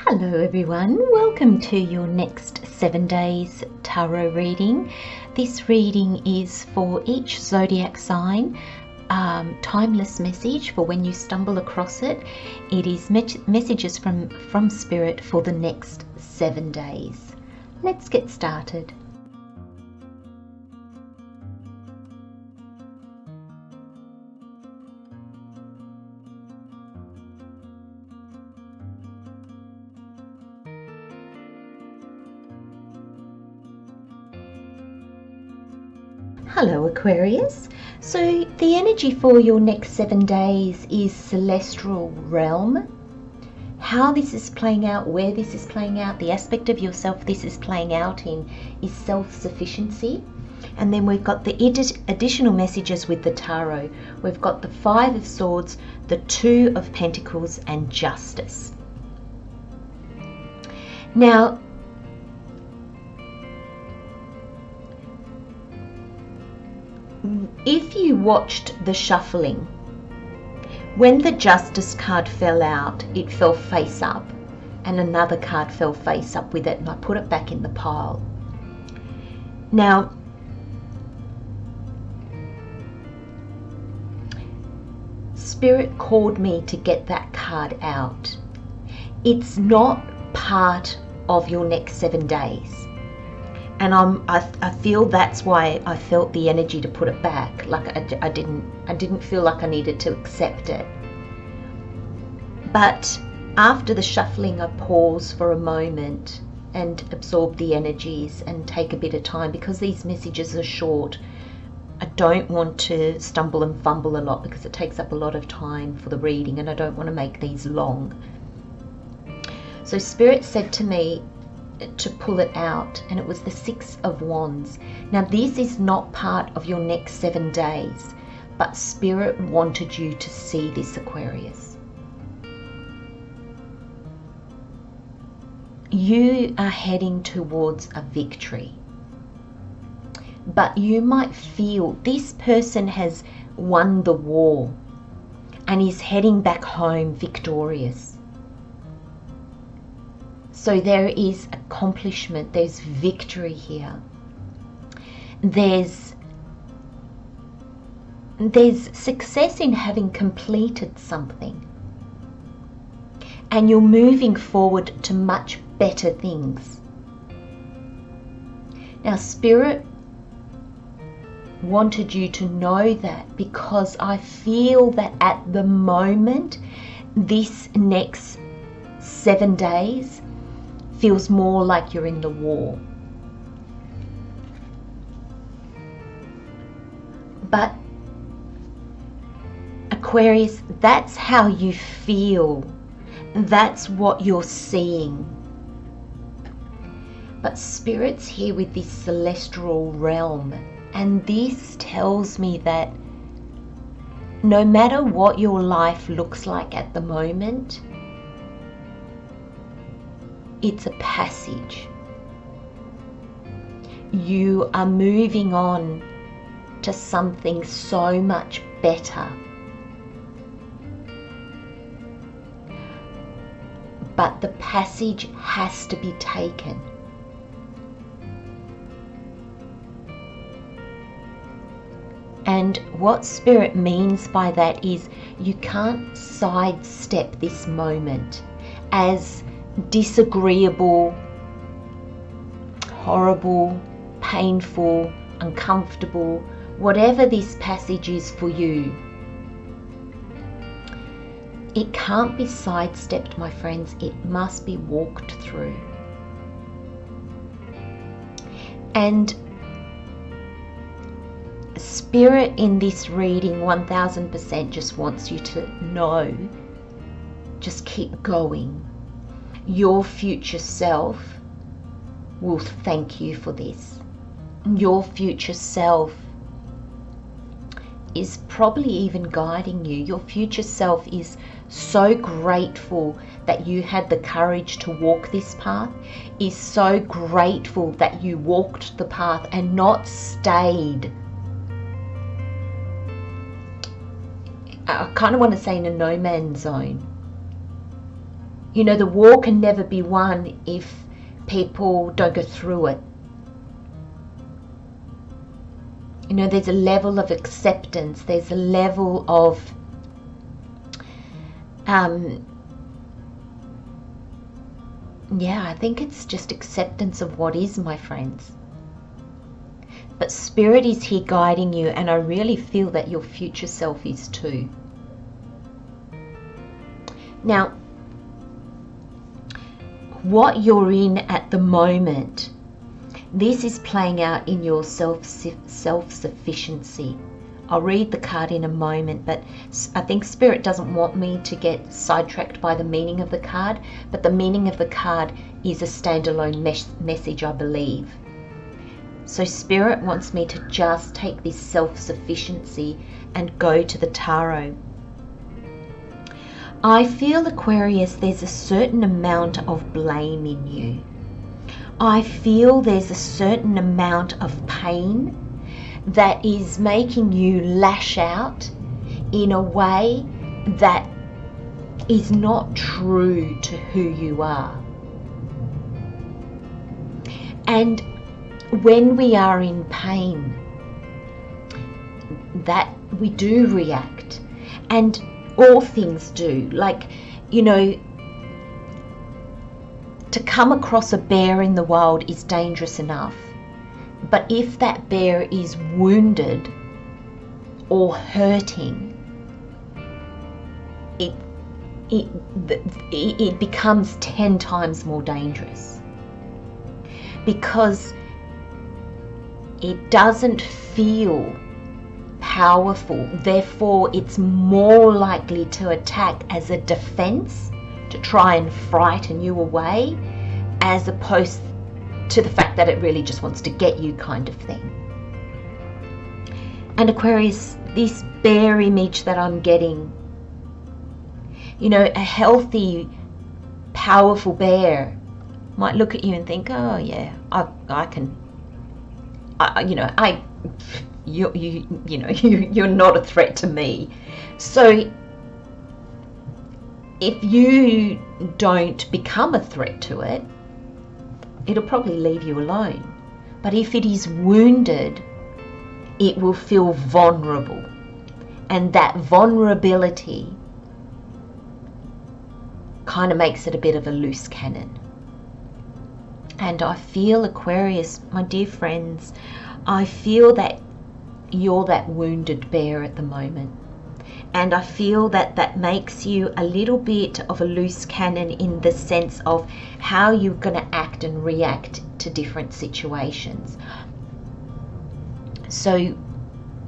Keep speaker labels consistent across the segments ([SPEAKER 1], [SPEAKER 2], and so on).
[SPEAKER 1] Hello everyone, welcome to your next 7 days tarot reading. This reading is for each zodiac sign, timeless message for when you stumble across it. It is messages from Spirit for the next 7 days. Let's get started. Hello Aquarius. So the energy for your next 7 days is celestial realm. How this is playing out, where this is playing out, the aspect of yourself this is playing out in is self-sufficiency. And then we've got the additional messages with the tarot. We've got the 5 of Swords, the 2 of Pentacles, and Justice. Now, if you watched the shuffling, when the Justice card fell out, it fell face up and another card fell face up with it, and I put it back in the pile. Now, Spirit called me to get that card out. It's not part of your next 7 days. And I feel that's why I felt the energy to put it back. Like I didn't feel like I needed to accept it. But after the shuffling, I pause for a moment and absorb the energies and take a bit of time, because these messages are short. I don't want to stumble and fumble a lot because it takes up a lot of time for the reading, and I don't want to make these long. So Spirit said to me to pull it out, and it was the 6 of Wands. Now this is not part of your next 7 days, but Spirit wanted you to see this, Aquarius. You are heading towards a victory, but you might feel this person has won the war and is heading back home victorious. So there is accomplishment, there's victory here. There's success in having completed something. And you're moving forward to much better things. Now, Spirit wanted you to know that, because I feel that at the moment, this next 7 days feels more like you're in the war. But Aquarius, that's how you feel. That's what you're seeing. But Spirit's here with this celestial realm, and this tells me that no matter what your life looks like at the moment, it's a passage. You are moving on to something so much better. But the passage has to be taken. And what Spirit means by that is you can't sidestep this moment as disagreeable, horrible, painful, uncomfortable, whatever this passage is for you. It can't be sidestepped, my friends. It must be walked through. And Spirit in this reading 1000% just wants you to know, just keep going. Your future self will thank you for this. Your future self is probably even guiding you. Your future self is so grateful that you had the courage to walk this path, is so grateful that you walked the path and not stayed. I kind of want to say in a no man's zone. You know, the war can never be won if people don't go through it. You know, there's a level of acceptance, there's a level of yeah, I think it's just acceptance of what is, my friends. But Spirit is here guiding you, and I really feel that your future self is too. Now, what you're in at the moment, this is playing out in your self-sufficiency. I'll read the card in a moment, but I think Spirit doesn't want me to get sidetracked by the meaning of the card, but the meaning of the card is a standalone message, I believe. So Spirit wants me to just take this self-sufficiency and go to the tarot. I feel, Aquarius, there's a certain amount of blame in you. I feel there's a certain amount of pain that is making you lash out in a way that is not true to who you are. And when we are in pain, that we do react, and all things do. Like, you know, to come across a bear in the wild is dangerous enough. But if that bear is wounded or hurting, it becomes 10 times more dangerous, because it doesn't feel powerful. Therefore, it's more likely to attack as a defense, to try and frighten you away, as opposed to the fact that it really just wants to get you, kind of thing. And Aquarius, this bear image that I'm getting, you know, a healthy, powerful bear might look at you and think, oh yeah, you're not a threat to me. So if you don't become a threat to it, it'll probably leave you alone. But if it is wounded, it will feel vulnerable. And that vulnerability kind of makes it a bit of a loose cannon. And I feel, Aquarius, my dear friends, I feel that you're that wounded bear at the moment. And I feel that that makes you a little bit of a loose cannon in the sense of how you're going to act and react to different situations. So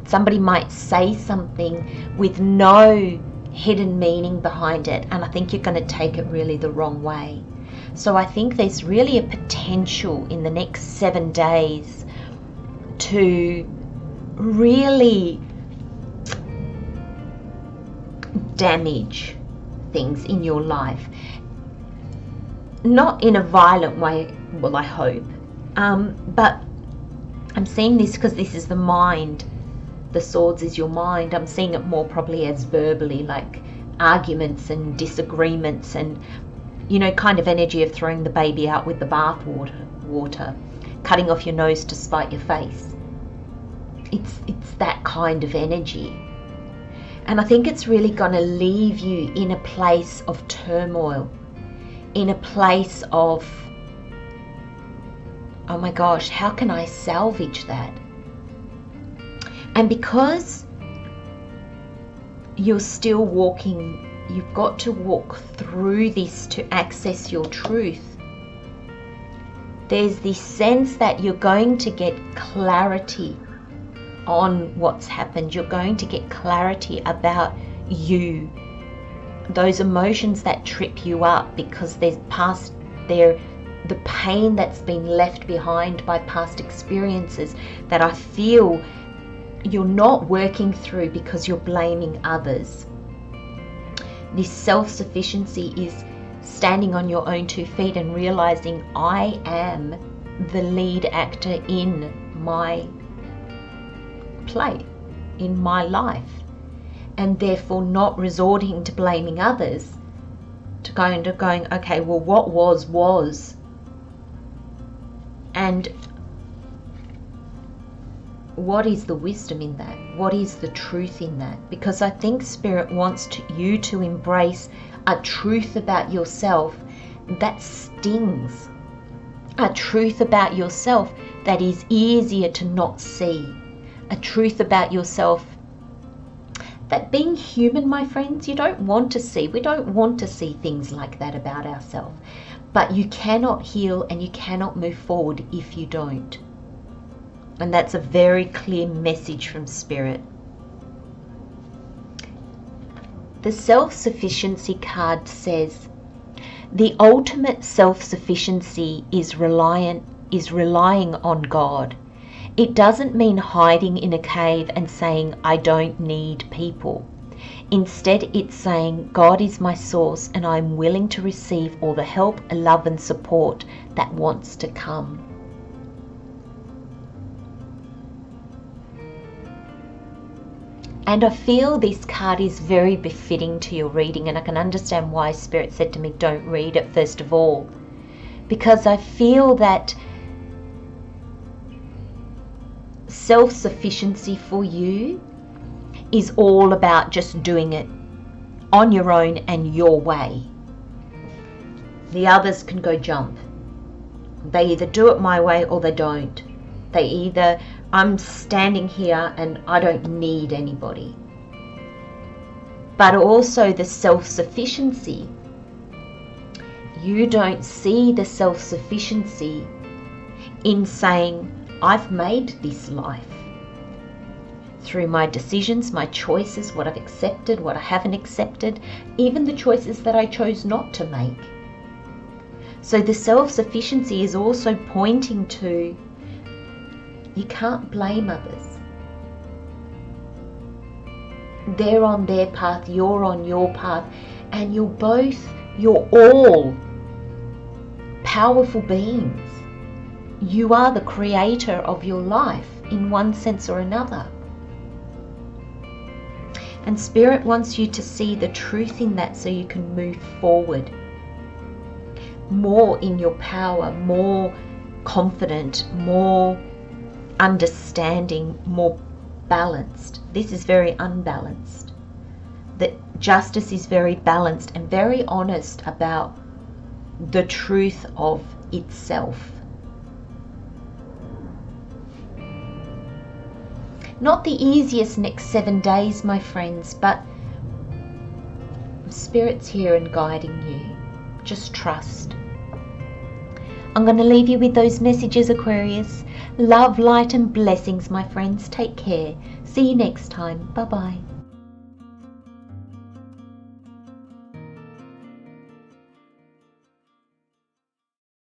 [SPEAKER 1] somebody might say something with no hidden meaning behind it, and I think you're going to take it really the wrong way. So I think there's really a potential in the next 7 days to really damage things in your life. Not in a violent way, well, I hope, but I'm seeing this because this is the mind. The swords is your mind. I'm seeing it more probably as verbally, like arguments and disagreements, and, you know, kind of energy of throwing the baby out with the bath water, cutting off your nose to spite your face. It's that kind of energy. And I think it's really going to leave you in a place of turmoil, in a place of, oh my gosh, how can I salvage that? And because you're still walking, you've got to walk through this to access your truth. There's this sense that you're going to get clarity on what's happened. You're going to get clarity about you, those emotions that trip you up because there's the pain that's been left behind by past experiences that I feel you're not working through because you're blaming others. This self-sufficiency is standing on your own 2 feet and realizing I am the lead actor in my play, in my life, and therefore not resorting to blaming others to kind of going, okay, well, what was. And what is the wisdom in that? What is the truth in that? Because I think Spirit wants you to embrace a truth about yourself that stings. A truth about yourself that is easier to not see. A truth about yourself that, being human, my friends, you don't want to see. We don't want to see things like that about ourselves. But you cannot heal and you cannot move forward if you don't. And that's a very clear message from Spirit. The self-sufficiency card says, the ultimate self-sufficiency is relying on God. It doesn't mean hiding in a cave and saying, I don't need people. Instead, it's saying, God is my source and I'm willing to receive all the help, love and support that wants to come. And I feel this card is very befitting to your reading, and I can understand why Spirit said to me, don't read it first of all. Because I feel that self-sufficiency for you is all about just doing it on your own and your way. The others can go jump. They either do it my way or they don't. They either, I'm standing here and I don't need anybody. But also the self-sufficiency. You don't see the self-sufficiency in saying, I've made this life through my decisions, my choices, what I've accepted, what I haven't accepted, even the choices that I chose not to make. So the self-sufficiency is also pointing to, you can't blame others. They're on their path, you're on your path, and you're all powerful beings. You are the creator of your life in one sense or another. And Spirit wants you to see the truth in that so you can move forward. More in your power, more confident, more understanding, more balanced. This is very unbalanced. The justice is very balanced and very honest about the truth of itself. Not the easiest next 7 days, my friends, but Spirit's here and guiding you. Just trust. I'm going to leave you with those messages, Aquarius. Love, light and blessings, my friends. Take care. See you next time. Bye-bye.